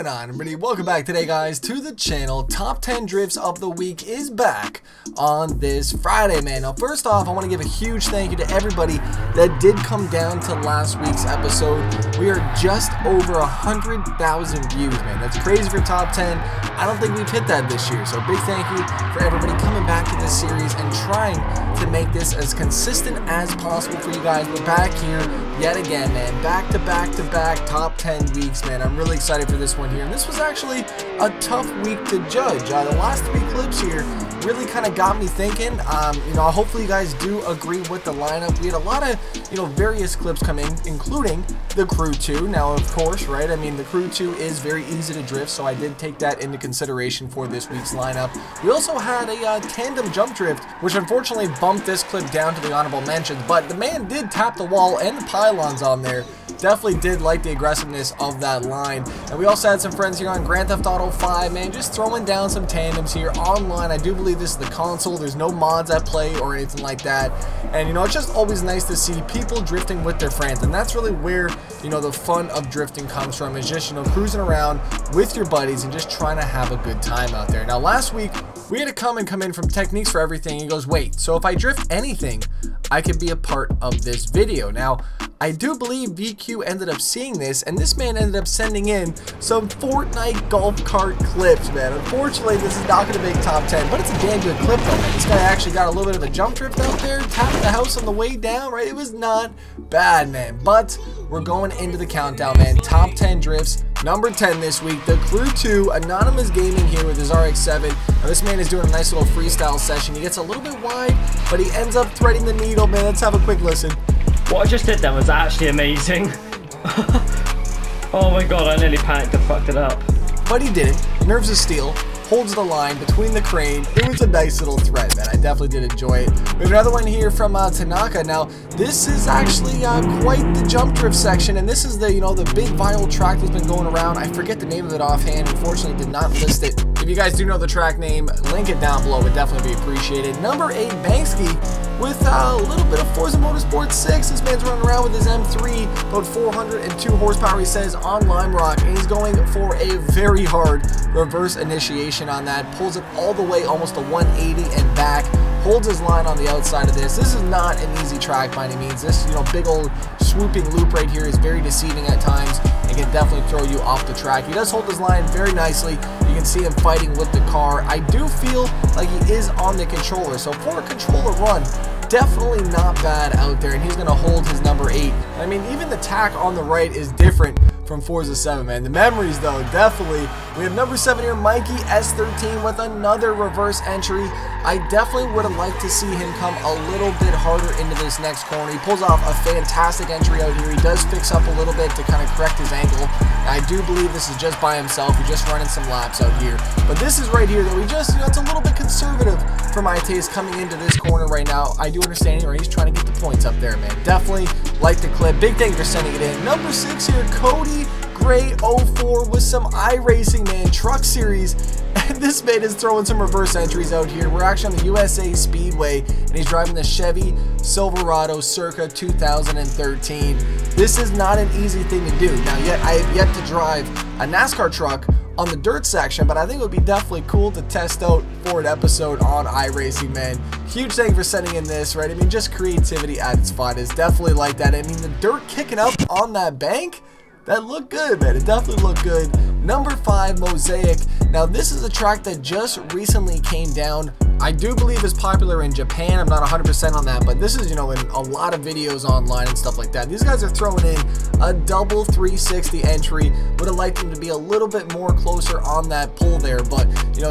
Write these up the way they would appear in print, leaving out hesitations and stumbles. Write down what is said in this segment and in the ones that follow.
going on, everybody? Welcome back today, guys, to the channel. Top 10 drifts of the week is back on this Friday, man. Now, first off, I want to give a huge thank you to everybody that did come down to last week's episode. We are just over 100,000 views, man. That's crazy for top 10. I don't think we've hit that this year, so big thank you for everybody coming back to this series and trying to make this as consistent as possible for you guys. We're back here yet again, man. Back to back to back top 10 weeks, man. I'm really excited for this one here, and this was actually a tough week to judge. The last 3 clips here really kind of got me thinking. Hopefully you guys do agree with the lineup. We had a lot of, various clips come in, including the Crew 2. Now, of course, right, I mean, the Crew 2 is very easy to drift, so I did take that into consideration for this week's lineup. We also had a tandem jump drift, which unfortunately bumped this clip down to the honorable mentions, but the man did tap the wall and the pylons on there. Definitely did like the aggressiveness of that line. And we also had some friends here on Grand Theft Auto 5, man, just throwing down some tandems here online. I do believe this is the console. There's no mods at play or anything like that. And, it's just always nice to see people drifting with their friends. And that's really where, the fun of drifting comes from, is just, cruising around with your buddies and just trying to have a good time out there. Now, last week, we had a comment come in from Techniques for Everything. He goes, wait, so if I drift anything, I could be a part of this video. Now, I do believe VQ ended up seeing this, and this man ended up sending in some Fortnite golf cart clips, man. Unfortunately, this is not going to make top 10, but it's a damn good clip, though, man. This guy actually got a little bit of a jump drift out there, tapped the house on the way down, right? It was not bad, man. But we're going into the countdown, man. Top 10 drifts. Number 10 this week, the Crew 2, Anonymous Gaming here with his RX-7. Now, this man is doing a nice little freestyle session. He gets a little bit wide, but he ends up threading the needle, man. Let's have a quick listen. What I just did then was actually amazing. Oh my god, I nearly panicked and fucked it up. But he didn't. Nerves of steel. Holds the line between the crane. It was a nice little thread, man. I definitely did enjoy it. We have another one here from Tanaka. Now, this is actually quite the jump drift section, and this is the, the big viral track that's been going around. I forget the name of it offhand. Unfortunately, did not list it. If you guys do know the track name, link it down below. Would definitely be appreciated. Number 8, Banksy, with a little bit of Forza Motorsport 6. This man's running around with his M3, about 402 horsepower, he says, on Lime Rock, and he's going for a very hard reverse initiation on that. Pulls it all the way almost to 180 and back. Holds his line on the outside of this. This is not an easy track by any means. This, big old swooping loop right here is very deceiving at times and can definitely throw you off the track. He does hold his line very nicely. You can see him fighting with the car. I do feel like he is on the controller, so for a controller run, definitely not bad out there, and he's going to hold his number 8. I mean, even the tack on the right is different from Forza 7, man. The memories, though, definitely. We have number 7 here, Mikey S13, with another reverse entry. I definitely would have liked to see him come a little bit harder into this next corner. He pulls off a fantastic entry out here. He does fix up a little bit to kind of correct his angle. I do believe this is just by himself. He's just running some laps out here. But this is right here that we just, it's a little bit conservative for my taste coming into this corner right now. I do understand here, he's trying to get the points up there, man. Definitely like the clip. Big thank you for sending it in. Number 6 here, Cody Gray 04 with some iRacing, man, truck series. And this man is throwing some reverse entries out here. We're actually on the USA Speedway, and he's driving the Chevy Silverado circa 2013. This is not an easy thing to do. Now, I have yet to drive a NASCAR truck on the dirt section, but I think it would be definitely cool to test out for an episode on iRacing, man. Huge thank you for sending in this, right? I mean, just creativity at its finest. Definitely like that. I mean, the dirt kicking up on that bank, that looked good, man. It definitely looked good. Number 5, Mosaic. Now, this is a track that just recently came down. I do believe is popular in Japan. I'm not 100% on that, but this is, in a lot of videos online and stuff like that. These guys are throwing in a double 360 entry. Would have liked them to be a little bit more closer on that pull there, but,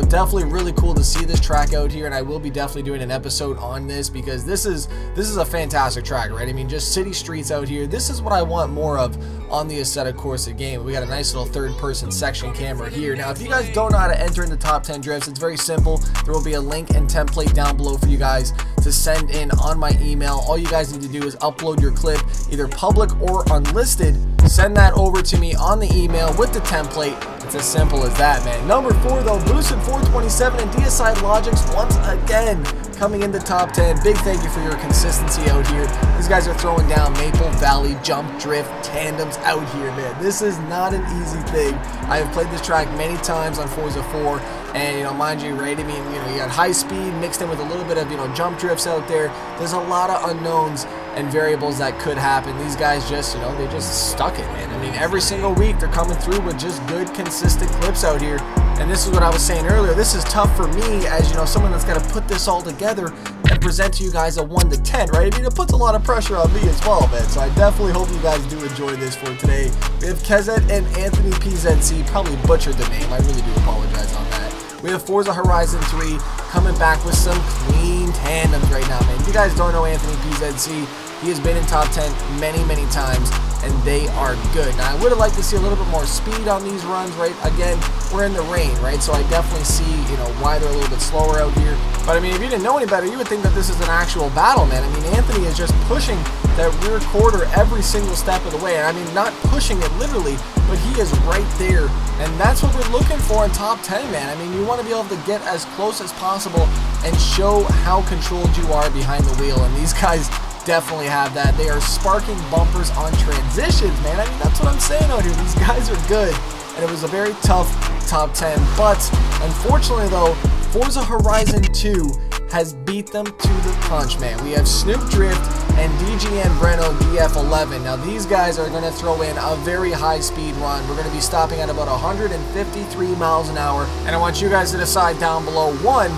definitely really cool to see this track out here, and I will be definitely doing an episode on this because this is a fantastic track, right? I mean, just city streets out here. This is what I want more of on the Assetto Corsa game. We got a nice little third-person section camera here. Now, if you guys don't know how to enter in the top 10 drifts, it's very simple. There will be a link and template down below for you guys to send in on my email. All you guys need to do is upload your clip, either public or unlisted. Send that over to me on the email with the template. It's as simple as that, man. Number 4, though, Boosted 427 and DSi Logics once again coming into top 10. Big thank you for your consistency out here. These guys are throwing down Maple Valley, jump, drift, tandems out here, man. This is not an easy thing. I have played this track many times on Forza 4, and, you know, mind you, right, I mean, you know, you got high speed mixed in with a little bit of, you know, jump drifts out there. There's a lot of unknowns and variables that could happen. These guys just, you know, they just stuck it, man. I mean, every single week they're coming through with just good, consistent clips out here. And this is what I was saying earlier. This is tough for me as, you know, someone that's got to put this all together and present to you guys a 1 to 10, right? I mean, it puts a lot of pressure on me as well, man. So I definitely hope you guys do enjoy this for today. We have Kezet and Anthony PZC. Probably butchered the name. I really do apologize on that. We have Forza Horizon 3 coming back with some clean tandems right now, man. If you guys don't know Anthony PZC, he has been in top 10 many, many times, and they are good. Now, I would have liked to see a little bit more speed on these runs, right? Again, we're in the rain, right? So I definitely see, you know, why they're a little bit slower out here. But, I mean, if you didn't know any better, you would think that this is an actual battle, man. I mean, Anthony is just pushing that rear quarter every single step of the way. And I mean, not pushing it literally, but he is right there. And that's what we're looking for in top 10, man. I mean, you want to be able to get as close as possible and show how controlled you are behind the wheel. And these guys definitely have that. They are sparking bumpers on transitions, man. I mean, that's what I'm saying out here. These guys are good. And it was a very tough top 10. But unfortunately, though, Forza Horizon 2 has beat them to the punch, man. We have Snoop Drift and DGN Breno DF11. Now, these guys are going to throw in a very high-speed run. We're going to be stopping at about 153 miles an hour. And I want you guys to decide down below, 1,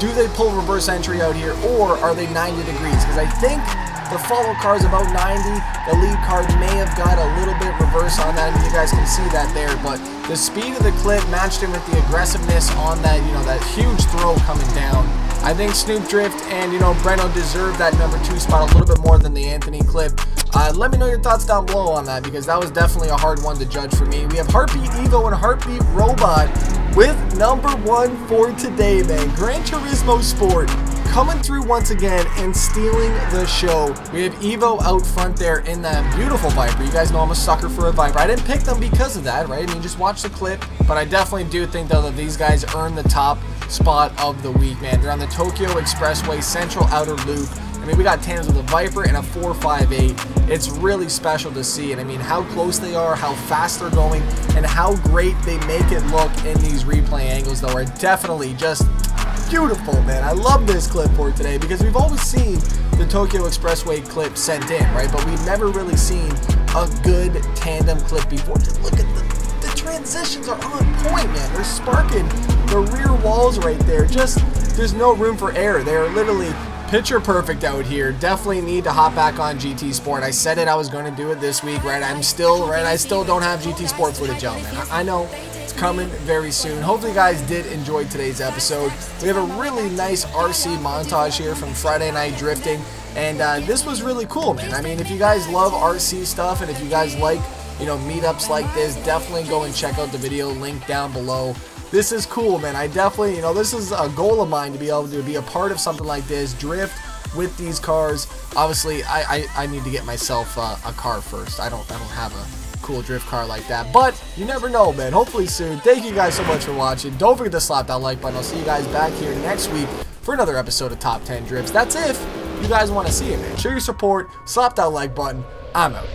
do they pull reverse entry out here, or are they 90 degrees? Because I think the follow car is about 90. The lead car may have got a little bit reverse on that. I mean, you guys can see that there. But the speed of the clip matched in with the aggressiveness on that, you know, that huge throw coming down. I think Snoop Drift and, you know, Breno deserve that number 2 spot a little bit more than the Anthony clip. Let me know your thoughts down below on that, because that was definitely a hard one to judge for me. We have Heartbeat Evo and Heartbeat Robot with number 1 for today, man. Gran Turismo Sport coming through once again and stealing the show. We have Evo out front there in that beautiful Viper. You guys know I'm a sucker for a Viper. I didn't pick them because of that, right? I mean, just watch the clip. But I definitely do think, though, that these guys earn the top spot of the week, man. They're on the Tokyo Expressway Central Outer Loop. I mean, we got tandems with a Viper and a 458. It's really special to see. And I mean, how close they are, how fast they're going, and how great they make it look in these replay angles, though, are definitely just beautiful, man. I love this clip for today, because we've always seen the Tokyo Expressway clip sent in, right? But we've never really seen a good tandem clip before. Just look at the transitions are on point, man. They're sparking the rear walls right there. Just, there's no room for error. They are literally picture perfect out here. Definitely need to hop back on GT Sport. I said it, I was going to do it this week, right? I still don't have GT Sport footage out, man. I know it's coming very soon. Hopefully you guys did enjoy today's episode. We have a really nice RC montage here from Friday Night Drifting, and this was really cool, man. I mean, if you guys love RC stuff, and if you guys like, you know, meetups like this, definitely go and check out the video link down below. This is cool, man. I definitely, you know, this is a goal of mine to be able to be a part of something like this, drift with these cars. Obviously, I need to get myself a car first. I don't have a cool drift car like that, but you never know, man. Hopefully soon. Thank you guys so much for watching. Don't forget to slap that like button. I'll see you guys back here next week for another episode of Top 10 Drifts. That's if you guys want to see it, man. Show your support, slap that like button. I'm out.